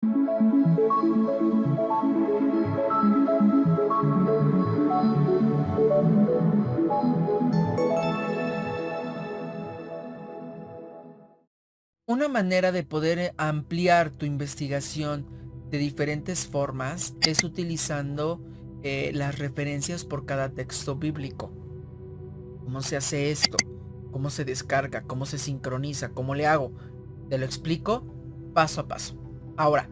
Una manera de poder ampliar tu investigación de diferentes formas es utilizando las referencias por cada texto bíblico. ¿Cómo se hace esto? ¿Cómo se descarga? ¿Cómo se sincroniza? ¿Cómo le hago? Te lo explico paso a paso. Ahora,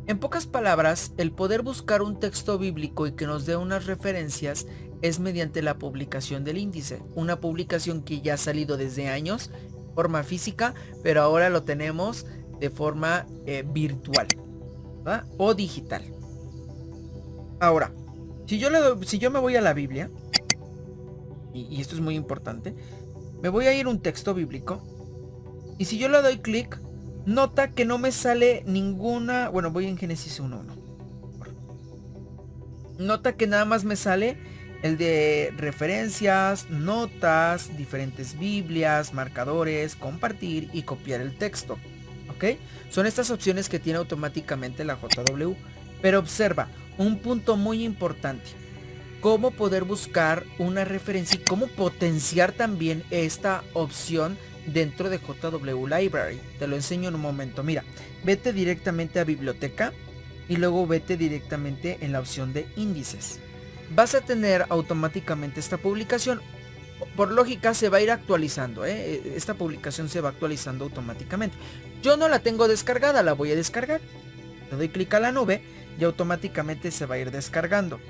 en pocas palabras, el poder buscar un texto bíblico y que nos dé unas referencias es mediante la publicación del índice. Una publicación que ya ha salido desde años, en forma física, pero ahora lo tenemos de forma virtual, ¿verdad? O digital. Ahora, si yo me voy a la Biblia, y esto es muy importante, me voy a ir a un texto bíblico, y si yo le doy clic, nota que no me sale ninguna. Bueno, voy en Génesis 1:1. Nota que nada más me sale el de referencias, notas, diferentes Biblias, marcadores, compartir y copiar el texto. ¿Ok? Son estas opciones que tiene automáticamente la JW. Pero observa, un punto muy importante. Cómo poder buscar una referencia y cómo potenciar también esta opción dentro de JW Library. Te lo enseño en un momento. Mira, vete directamente a biblioteca y luego vete directamente en la opción de índices. Vas a tener automáticamente esta publicación. Por lógica se va a ir actualizando, esta publicación se va actualizando automáticamente. Yo no la tengo descargada, la voy a descargar. Le doy clic a la nube y automáticamente se va a ir descargando.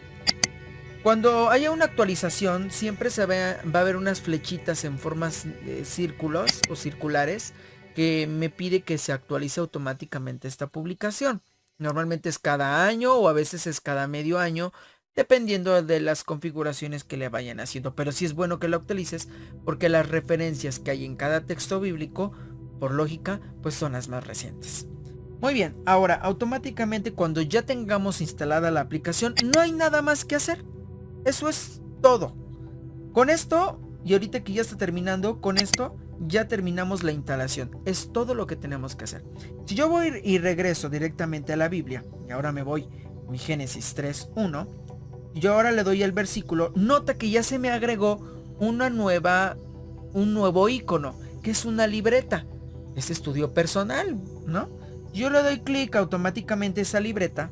Cuando haya una actualización, siempre va a haber unas flechitas en formas de círculos o circulares que me pide que se actualice automáticamente esta publicación. Normalmente es cada año o a veces es cada medio año, dependiendo de las configuraciones que le vayan haciendo. Pero sí es bueno que lo actualices porque las referencias que hay en cada texto bíblico, por lógica, pues son las más recientes. Muy bien, ahora automáticamente cuando ya tengamos instalada la aplicación, no hay nada más que hacer. Eso es todo. Con esto, y ahorita que ya está terminando, con esto ya terminamos la instalación. Es todo lo que tenemos que hacer. Si yo voy y regreso directamente a la Biblia, y ahora me voy a mi Génesis 3:1, y yo ahora le doy al versículo, nota que ya se me agregó un nuevo icono, que es una libreta. Es estudio personal, ¿no? Yo le doy clic automáticamente a esa libreta.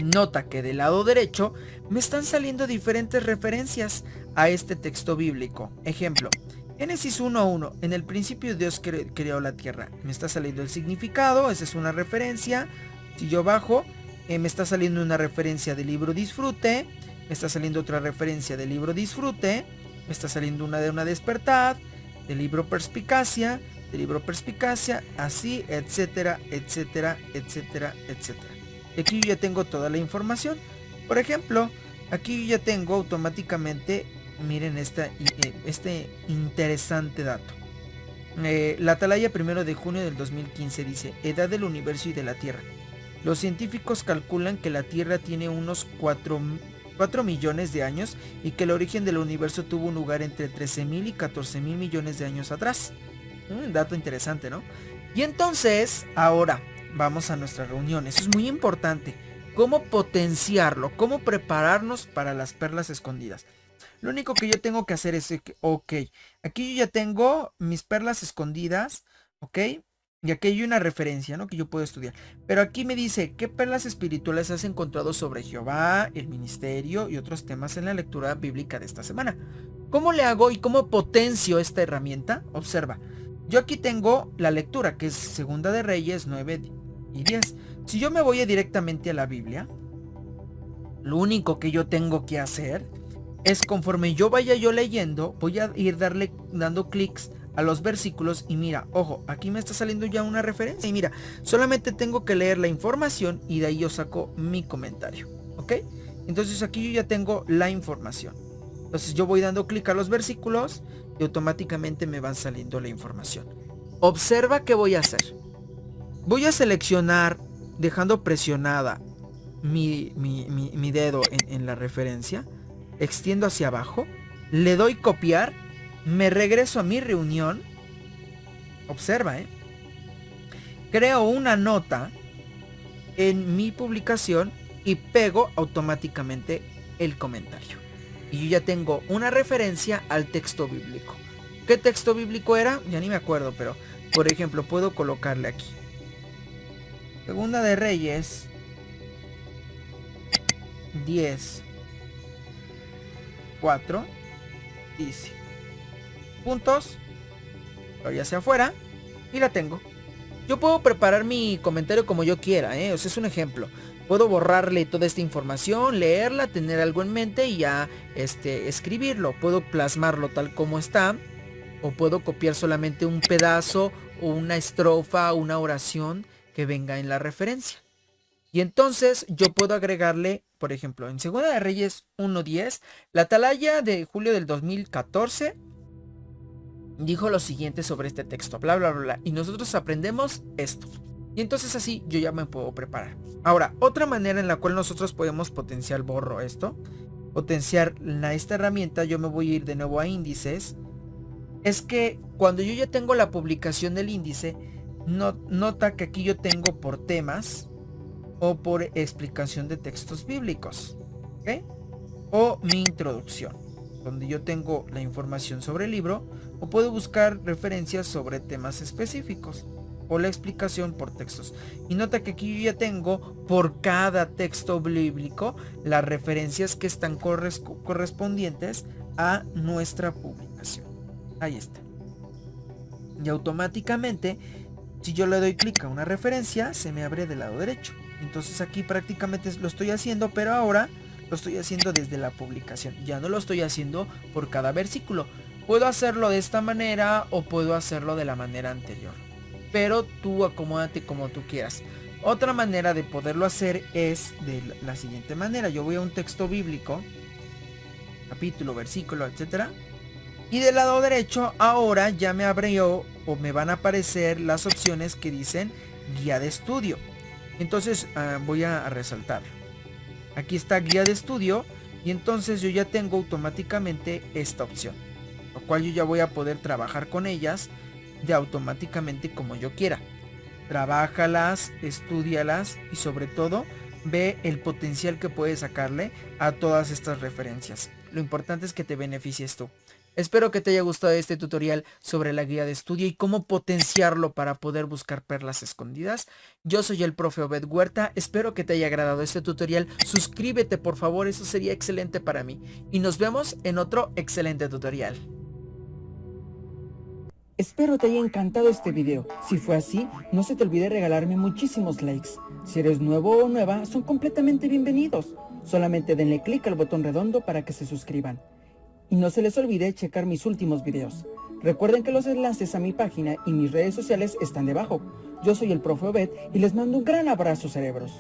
Nota que del lado derecho me están saliendo diferentes referencias a este texto bíblico. Ejemplo, Génesis 1:1. En el principio Dios creó la tierra. Me está saliendo el significado, esa es una referencia. Si yo bajo, me está saliendo una referencia del libro Disfrute. Me está saliendo otra referencia del libro Disfrute. Me está saliendo una de una despertad. Del libro Perspicacia. Del libro Perspicacia. Así, etcétera, etcétera, etcétera, etcétera. Y aquí yo ya tengo toda la información. Por ejemplo, aquí yo ya tengo automáticamente, miren este interesante dato. La Atalaya 1 de junio del 2015 dice, edad del universo y de la Tierra. Los científicos calculan que la Tierra tiene unos 4 millones de años y que el origen del universo tuvo un lugar entre 13.000 y 14.000 millones de años atrás. Un dato interesante, ¿no? Y entonces, ahora vamos a nuestra reunión. Eso es muy importante. ¿Cómo potenciarlo? ¿Cómo prepararnos para las perlas escondidas? Lo único que yo tengo que hacer es que, ok, aquí yo ya tengo mis perlas escondidas, ok, y aquí hay una referencia, ¿no? Que yo puedo estudiar. Pero aquí me dice, ¿qué perlas espirituales has encontrado sobre Jehová, el ministerio y otros temas en la lectura bíblica de esta semana? ¿Cómo le hago y cómo potencio esta herramienta? Observa. Yo aquí tengo la lectura, que es Segunda de Reyes 9 y 10. Si yo me voy directamente a la Biblia, lo único que yo tengo que hacer es, conforme yo vaya leyendo, voy a ir dando clics a los versículos y mira, ojo, aquí me está saliendo ya una referencia y mira, solamente tengo que leer la información y de ahí yo saco mi comentario, ¿ok? Entonces aquí yo ya tengo la información. Entonces yo voy dando clic a los versículos y automáticamente me van saliendo la información. Observa qué voy a hacer. Voy a seleccionar, dejando presionada mi dedo en la referencia, extiendo hacia abajo, le doy copiar, me regreso a mi reunión, observa, creo una nota en mi publicación y pego automáticamente el comentario. Y yo ya tengo una referencia al texto bíblico. ¿Qué texto bíblico era? Ya ni me acuerdo, pero por ejemplo puedo colocarle aquí. Segunda de Reyes 10:4 dice: puntos, pero ya sea afuera, y la tengo. Yo puedo preparar mi comentario como yo quiera, o sea, es un ejemplo. Puedo borrarle toda esta información, leerla, tener algo en mente y ya escribirlo. Puedo plasmarlo tal como está, o puedo copiar solamente un pedazo o una estrofa o una oración que venga en la referencia. Y entonces yo puedo agregarle, por ejemplo, en Segunda de Reyes 1:10, la atalaya de julio del 2014 dijo lo siguiente sobre este texto, bla, bla, bla, bla, y nosotros aprendemos esto. Y entonces así yo ya me puedo preparar. Ahora, otra manera en la cual nosotros podemos potenciar, borro esto, potenciar esta herramienta, yo me voy a ir de nuevo a índices, es que cuando yo ya tengo la publicación del índice, nota que aquí yo tengo por temas o por explicación de textos bíblicos, ¿ok? O mi introducción, donde yo tengo la información sobre el libro, o puedo buscar referencias sobre temas específicos o la explicación por textos. Y nota que aquí yo ya tengo por cada texto bíblico las referencias que están correspondientes a nuestra publicación. Ahí está. Y automáticamente, si yo le doy clic a una referencia, se me abre del lado derecho. Entonces aquí prácticamente lo estoy haciendo, pero ahora lo estoy haciendo desde la publicación. Ya no lo estoy haciendo por cada versículo. Puedo hacerlo de esta manera o puedo hacerlo de la manera anterior. Pero tú acomódate como tú quieras. Otra manera de poderlo hacer es de la siguiente manera. Yo voy a un texto bíblico, capítulo, versículo, etcétera. Y del lado derecho ahora ya me abrió o me van a aparecer las opciones que dicen guía de estudio. Entonces voy a resaltarlo. Aquí está guía de estudio y entonces yo ya tengo automáticamente esta opción, lo cual yo ya voy a poder trabajar con ellas de automáticamente como yo quiera. Trabájalas, estúdialas y sobre todo ve el potencial que puedes sacarle a todas estas referencias. Lo importante es que te beneficies tú. Espero que te haya gustado este tutorial sobre la guía de estudio y cómo potenciarlo para poder buscar perlas escondidas. Yo soy el profe Obed Huerta, espero que te haya agradado este tutorial. Suscríbete por favor, eso sería excelente para mí. Y nos vemos en otro excelente tutorial. Espero te haya encantado este video. Si fue así, no se te olvide regalarme muchísimos likes. Si eres nuevo o nueva, son completamente bienvenidos. Solamente denle clic al botón redondo para que se suscriban. Y no se les olvide checar mis últimos videos. Recuerden que los enlaces a mi página y mis redes sociales están debajo. Yo soy el profe Obed y les mando un gran abrazo, cerebros.